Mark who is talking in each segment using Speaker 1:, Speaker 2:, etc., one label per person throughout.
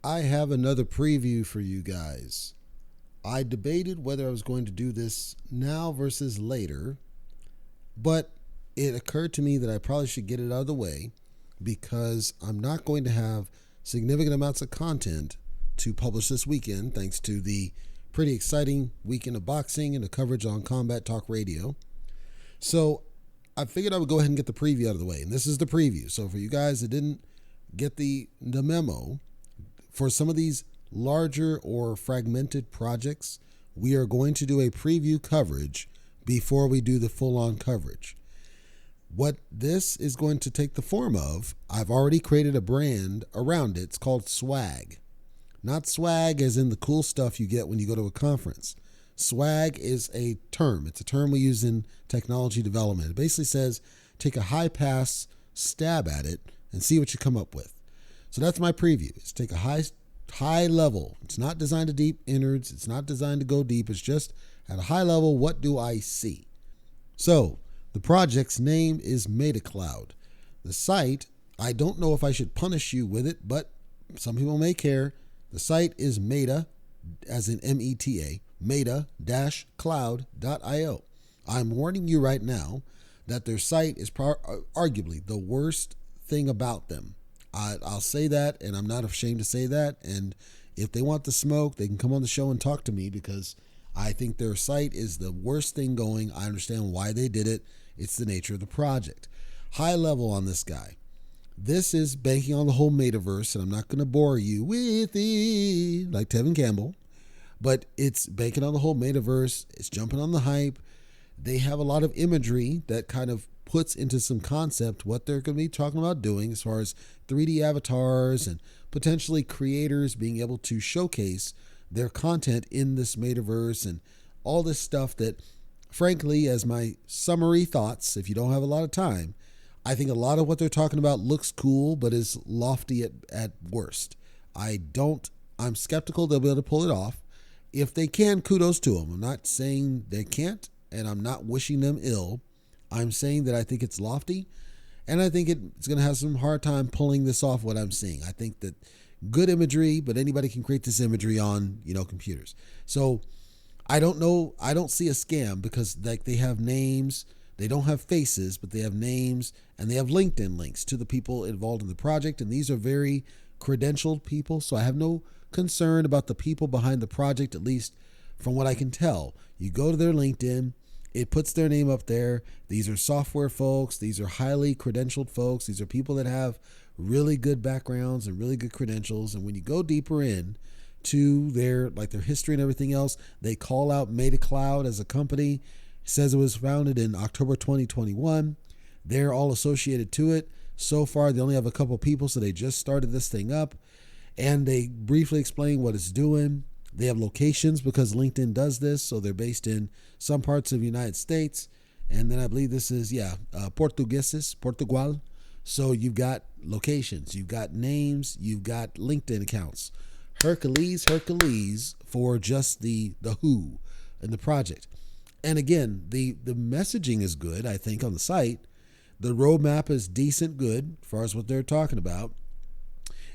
Speaker 1: I have another preview for you guys. I debated whether I was going to do this now versus later, but it occurred to me that I probably should get it out of the way because I'm not going to have significant amounts of content to publish this weekend, thanks to the pretty exciting weekend of boxing and the coverage on Combat Talk Radio. So I figured I would go ahead and get the preview out of the way. And this is the preview. So for you guys that didn't get the memo, for some of these larger or fragmented projects, we are going to do a preview coverage before we do the full-on coverage. What this is going to take the form of, I've already created a brand around it. It's called swag. Not swag as in the cool stuff you get when you go to a conference. Swag is a term. It's a term we use in technology development. It basically says take a high pass stab at it and see what you come up with. So that's my preview. It's take a high level. It's not designed to deep innards. It's not designed to go deep. It's just at a high level, what do I see? So the project's name is Metacloud. The site, I don't know if I should punish you with it, but some people may care. The site is Meta, as in META, meta-cloud.io. I'm warning you right now that their site is arguably the worst thing about them. I'll say that, and I'm not ashamed to say that. And if they want the smoke, they can come on the show and talk to me because I think their site is the worst thing going. I understand why they did it. It's the nature of the project. High level on this guy. This is banking on the whole metaverse, and I'm not going to bore you with it like Tevin Campbell, but it's banking on the whole metaverse. It's jumping on the hype. They have a lot of imagery that kind of puts into some concept what they're going to be talking about doing as far as 3D avatars and potentially creators being able to showcase their content in this metaverse and all this stuff that, frankly, as my summary thoughts, if you don't have a lot of time, I think a lot of what they're talking about looks cool, but is lofty at worst. I'm skeptical they'll be able to pull it off. If they can, kudos to them. I'm not saying they can't, and I'm not wishing them ill. I'm saying that I think it's lofty, and I think it's going to have some hard time pulling this off, what I'm seeing. I think that good imagery, but anybody can create this imagery on, computers. So I don't know. I don't see a scam because they have names. They don't have faces, but they have names, and they have LinkedIn links to the people involved in the project. And these are very credentialed people. So I have no concern about the people behind the project, at least from what I can tell. You go to their LinkedIn, it puts their name up there. These are software folks. These are highly credentialed folks. These are people that have really good backgrounds and really good credentials. And when you go deeper in to their history and everything else, they call out Metacloud as a company. It says it was founded in October 2021. They're all associated to it. So far, they only have a couple people, so they just started this thing up. And they briefly explain what it's doing. They have locations because LinkedIn does this, so they're based in some parts of the United States. And then I believe this is, Portugal. So you've got locations, you've got names, you've got LinkedIn accounts. Hercules for just the who in the project. And again, the messaging is good, I think, on the site. The roadmap is decent good as far as what they're talking about.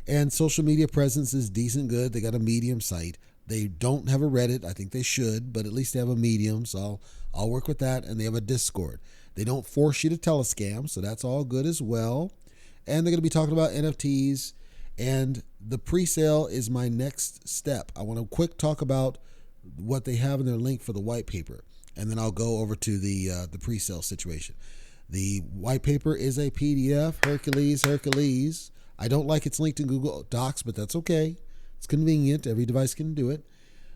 Speaker 1: And social media presence is decent good. They got a Medium site. They don't have a Reddit. I think they should, but at least they have a Medium, so I'll work with that. And they have a Discord. They don't force you to tell a scam, so that's all good as well. And they're going to be talking about NFTs. And the pre-sale is my next step. I want to quick talk about what they have in their link for the white paper. And then I'll go over to the pre-sale situation. The white paper is a PDF. Hercules. I don't like it's linked in Google Docs, but that's okay. It's convenient. Every device can do it.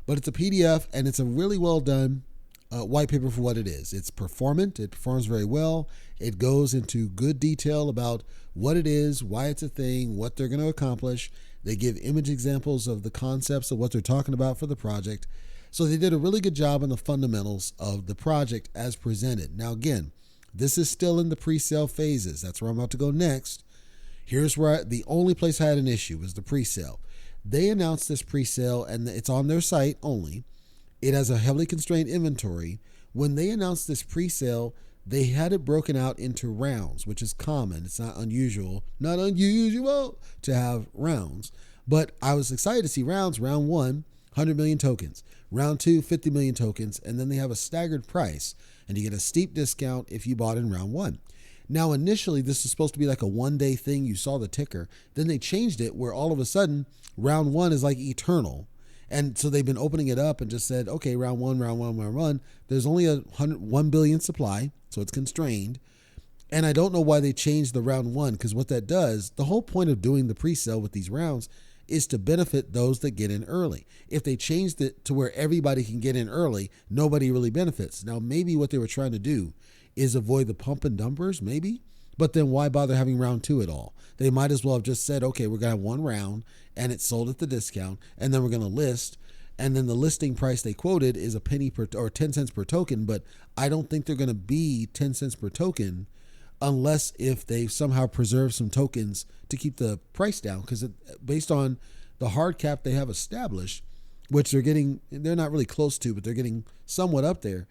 Speaker 1: But it's a PDF, and it's a really well done white paper for what it is. It's performant. It performs very well. It goes into good detail about what it is, why it's a thing, what they're going to accomplish. They give image examples of the concepts of what they're talking about for the project. So they did a really good job on the fundamentals of the project as presented. Now, again, this is still in the pre-sale phases. That's where I'm about to go next. Here's where the only place I had an issue was the pre-sale. They announced this pre-sale, and it's on their site only. It has a heavily constrained inventory. When they announced this pre-sale, they had it broken out into rounds, which is common. It's not unusual to have rounds. But I was excited to see rounds. Round one, 100 million tokens. Round two, 50 million tokens. And then they have a staggered price. And you get a steep discount if you bought in round one. Now, initially, this is supposed to be like a one-day thing. You saw the ticker. Then they changed it where all of a sudden, round one is like eternal. And so they've been opening it up and just said, okay, round one, round one, round one. There's only a 1 billion supply, so it's constrained. And I don't know why they changed the round one, because what that does, the whole point of doing the pre-sale with these rounds is to benefit those that get in early. If they changed it to where everybody can get in early, nobody really benefits. Now, maybe what they were trying to do is avoid the pump and dumpers, maybe. But then why bother having round two at all? They might as well have just said, okay, we're going to have one round and it's sold at the discount, and then we're going to list. And then the listing price they quoted is a penny per or 10 cents per token. But I don't think they're going to be 10 cents per token unless if they somehow preserve some tokens to keep the price down. Because based on the hard cap they have established, which they're not really close to, but they're getting somewhat up there.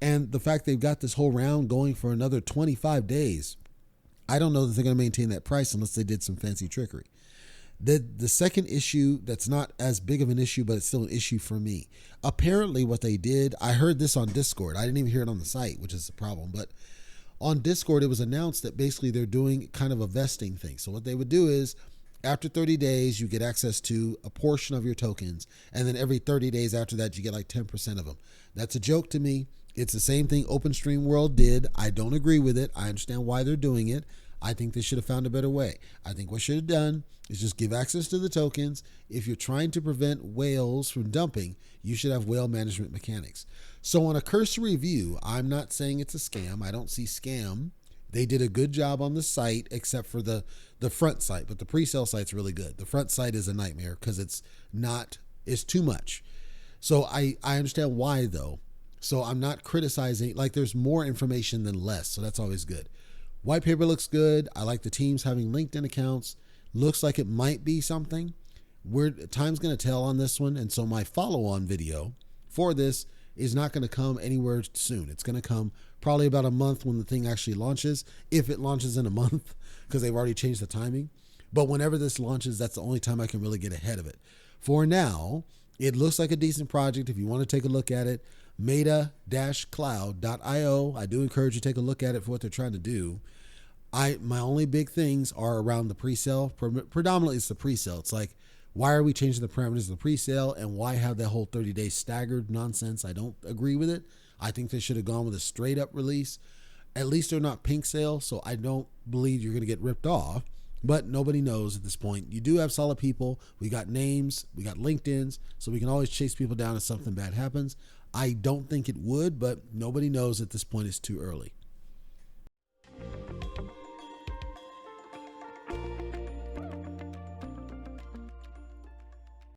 Speaker 1: And the fact they've got this whole round going for another 25 days, I don't know that they're going to maintain that price unless they did some fancy trickery. The second issue that's not as big of an issue, but it's still an issue for me. Apparently what they did, I heard this on Discord. I didn't even hear it on the site, which is the problem. But on Discord, it was announced that basically they're doing kind of a vesting thing. So what they would do is after 30 days, you get access to a portion of your tokens. And then every 30 days after that, you get like 10% of them. That's a joke to me. It's the same thing OpenStreamWorld did. I don't agree with it. I understand why they're doing it. I think they should have found a better way. I think what should have done is just give access to the tokens. If you're trying to prevent whales from dumping, you should have whale management mechanics. So on a cursory view, I'm not saying it's a scam. I don't see scam. They did a good job on the site, except for the front site, but the pre-sale site's really good. The front site is a nightmare because it's too much. So I understand why though. So I'm not criticizing, like there's more information than less. So that's always good. White paper looks good. I like the teams having LinkedIn accounts. Looks like it might be something. Time's going to tell on this one. And so my follow-on video for this is not going to come anywhere soon. It's going to come probably about a month when the thing actually launches, if it launches in a month, because they've already changed the timing. But whenever this launches, that's the only time I can really get ahead of it. For now, it looks like a decent project. If you want to take a look at it, meta-cloud.io. I do encourage you to take a look at it for what they're trying to do. My only big things are around the pre-sale. Predominantly, it's the pre-sale. It's like, why are we changing the parameters of the pre-sale, and why have that whole 30-day staggered nonsense? I don't agree with it. I think they should have gone with a straight-up release. At least they're not pink sale, so I don't believe you're going to get ripped off. But nobody knows at this point. You do have solid people. We got names. We got LinkedIns, so we can always chase people down if something bad happens. I don't think it would, but nobody knows at this point. It's too early.